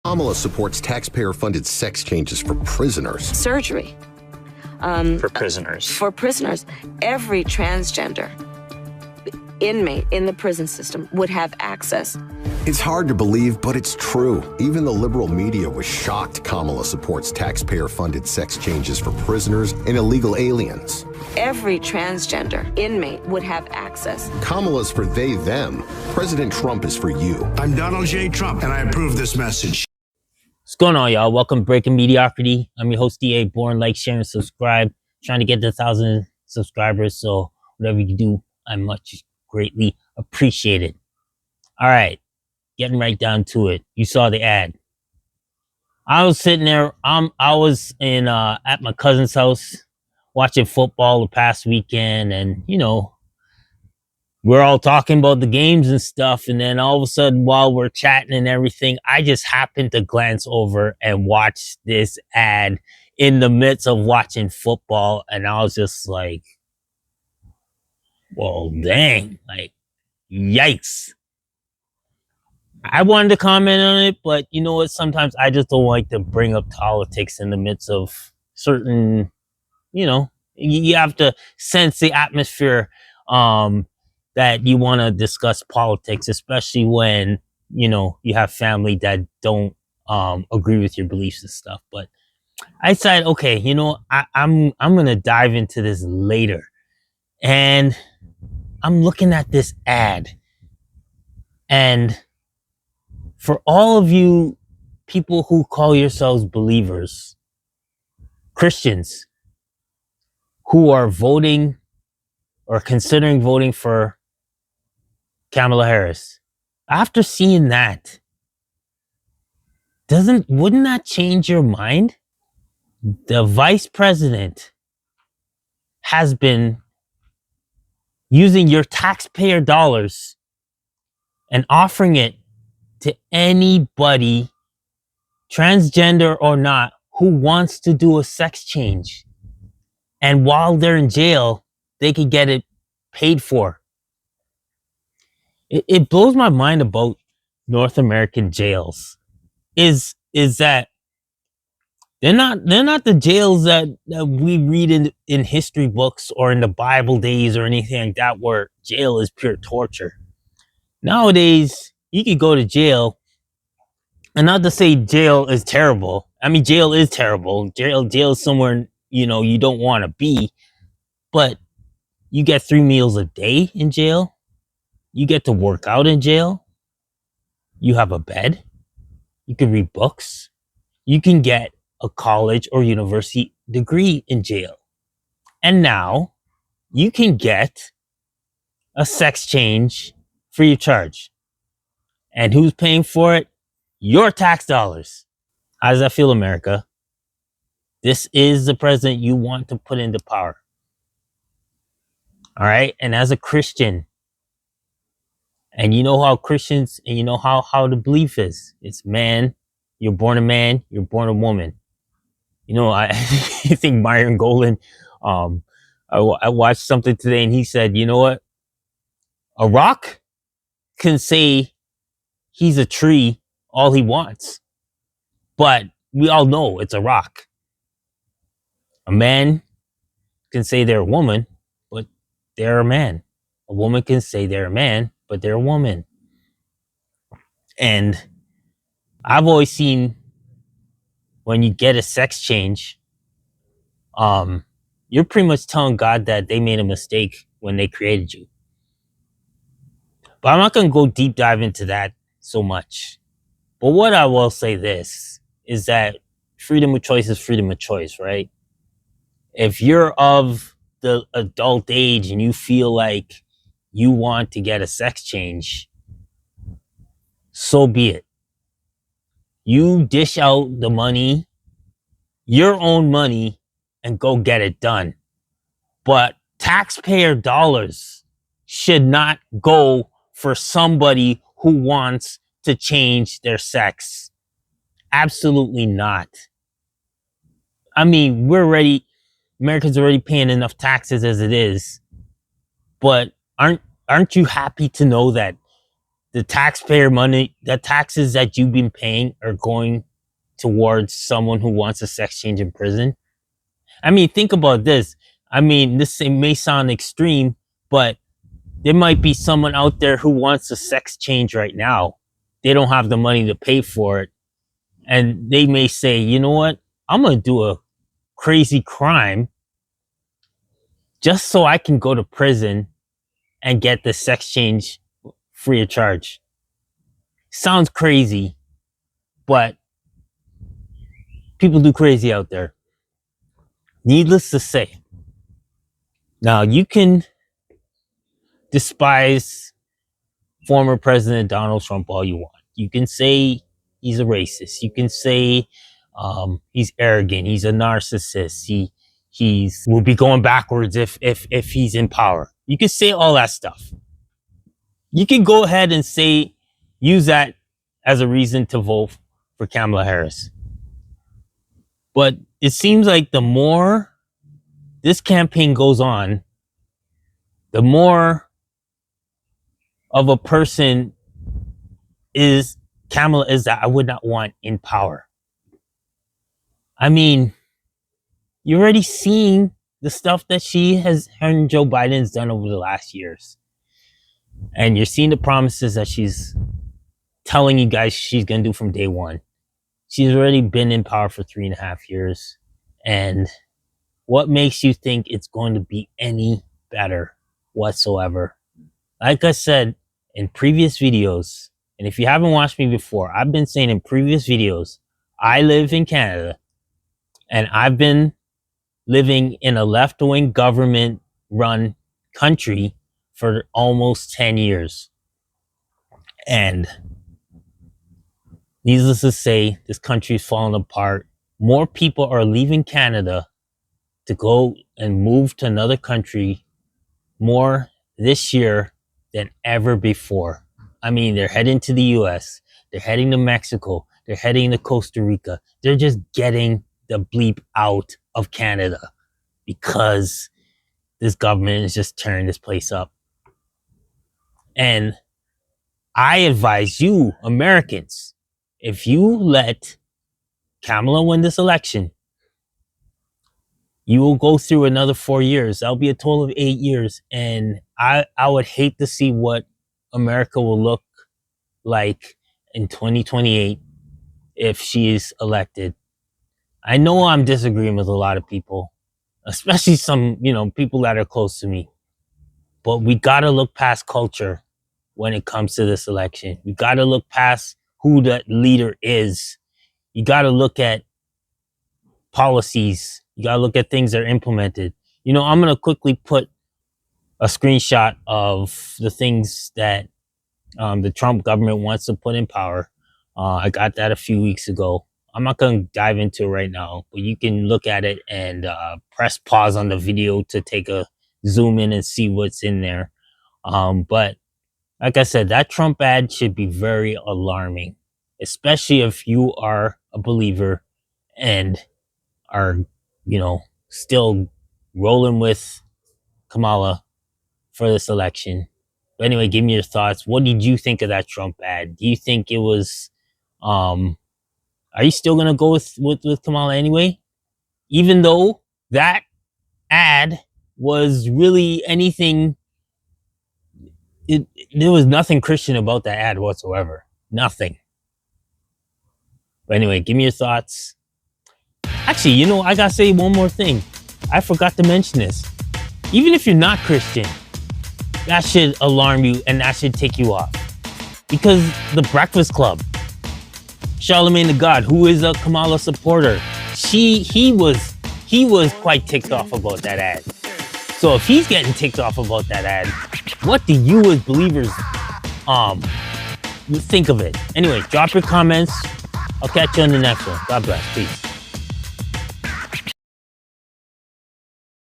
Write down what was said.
Kamala supports taxpayer-funded sex changes for prisoners. Surgery. For prisoners. For prisoners. Every transgender inmate in the prison system would have access. It's hard to believe, but it's true. Even the liberal media was shocked Kamala supports taxpayer-funded sex changes for prisoners and illegal aliens. Every transgender inmate would have access. Kamala's for they, them. President Trump is for you. I'm Donald J. Trump, and I approve this message. What's going on, y'all? Welcome to Breaking Mediocrity. I'm your host, DA Born. Like, share, and subscribe. Trying to get to 1,000 subscribers, so whatever you do, I much greatly appreciate it. All right, getting right down to it. You saw the ad. I was sitting there. I was in at my cousin's house watching football the past weekend, and we're all talking about the games and stuff, and then all of a sudden, while we're chatting and everything, I just happened to glance over and watch this ad in the midst of watching football, and I was just like, well, dang, like, yikes. I wanted to comment on it, but you know what? Sometimes I just don't like to bring up politics in the midst of certain, you have to sense the atmosphere, that you want to discuss politics, especially when, you have family that don't agree with your beliefs and stuff. But I said, okay, I'm going to dive into this later. And I'm looking at this ad. And for all of you people who call yourselves believers, Christians, who are voting or considering voting for Kamala Harris, after seeing that, wouldn't that change your mind? The vice president has been using your taxpayer dollars and offering it to anybody, transgender or not, who wants to do a sex change. And while they're in jail, they could get it paid for. It blows my mind about North American jails. Is that they're not the jails that we read in history books or in the Bible days or anything like that, where jail is pure torture. Nowadays, you could go to jail, and not to say jail is terrible. I mean, jail is terrible. Jail is somewhere, you don't want to be, but you get 3 meals a day in jail. You get to work out in jail. You have a bed. You can read books. You can get a college or university degree in jail. And now you can get a sex change free of charge. And who's paying for it? Your tax dollars. How does that feel, America? This is the president you want to put into power. All right? And as a Christian, and you know how Christians, and you know how the belief is. It's man, you're born a man, you're born a woman. I think Myron Golden, I watched something today, and he said, you know what? A rock can say he's a tree all he wants, but we all know it's a rock. A man can say they're a woman, but they're a man. A woman can say they're a man, but they're a woman. And I've always seen, when you get a sex change, you're pretty much telling God that they made a mistake when they created you. But I'm not going to go deep dive into that so much. But what I will say this is that freedom of choice is freedom of choice, right? If you're of the adult age and you feel like you want to get a sex change, so be it. You dish out the money, your own money, and go get it done. But taxpayer dollars should not go for somebody who wants to change their sex. Absolutely not. I mean, Americans are already paying enough taxes as it is. But aren't you happy to know that the taxpayer money, the taxes that you've been paying are going towards someone who wants a sex change in prison. I mean, think about this. I mean, this may sound extreme, but there might be someone out there who wants a sex change right now. They don't have the money to pay for it. And they may say, you know what? I'm going to do a crazy crime just so I can go to prison and get the sex change free of charge. Sounds crazy, but people do crazy out there. Needless to say. Now, you can despise former President Donald Trump all you want. You can say he's a racist. You can say he's arrogant. He's a narcissist. He's will be going backwards if he's in power. You can say all that stuff. You can go ahead and use that as a reason to vote for Kamala Harris. But it seems like the more this campaign goes on, the more of a person Kamala is that I would not want in power. I mean, you're already seeing the stuff that her and Joe Biden's done over the last years. And you're seeing the promises that she's telling you guys she's going to do from day one. She's already been in power for 3.5 years. And what makes you think it's going to be any better whatsoever? Like I said in previous videos, and if you haven't watched me before, I've been saying in previous videos, I live in Canada and I've been living in a left-wing government-run country for almost 10 years. And needless to say, this country is falling apart. More people are leaving Canada to go and move to another country more this year than ever before. I mean, they're heading to the US, they're heading to Mexico, they're heading to Costa Rica. They're just getting the bleep out of Canada because this government is just tearing this place up. And I advise you, Americans, if you let Kamala win this election, you will go through another 4 years. That'll be a total of 8 years. And I would hate to see what America will look like in 2028 if she is elected. I know I'm disagreeing with a lot of people, especially some, people that are close to me. But we got to look past culture when it comes to this election. We got to look past who that leader is. You got to look at policies. You got to look at things that are implemented. I'm going to quickly put a screenshot of the things that the Trump government wants to put in power. I got that a few weeks ago. I'm not going to dive into it right now, but you can look at it and press pause on the video to take a zoom in and see what's in there. But like I said, that Trump ad should be very alarming, especially if you are a believer and are, still rolling with Kamala for this election. But anyway, give me your thoughts. What did you think of that Trump ad? Do you think it was, are you still going to go with Kamala anyway? Even though that ad was really anything, there was nothing Christian about that ad whatsoever. Nothing. But anyway, give me your thoughts. Actually, I gotta say one more thing. I forgot to mention this. Even if you're not Christian, that should alarm you and that should take you off. Because the Breakfast Club, Charlemagne the God, who is a Kamala supporter, he was quite ticked off about that ad. So if he's getting ticked off about that ad, what do you as believers think of it? Anyway, drop your comments. I'll catch you on the next one. God bless. Peace.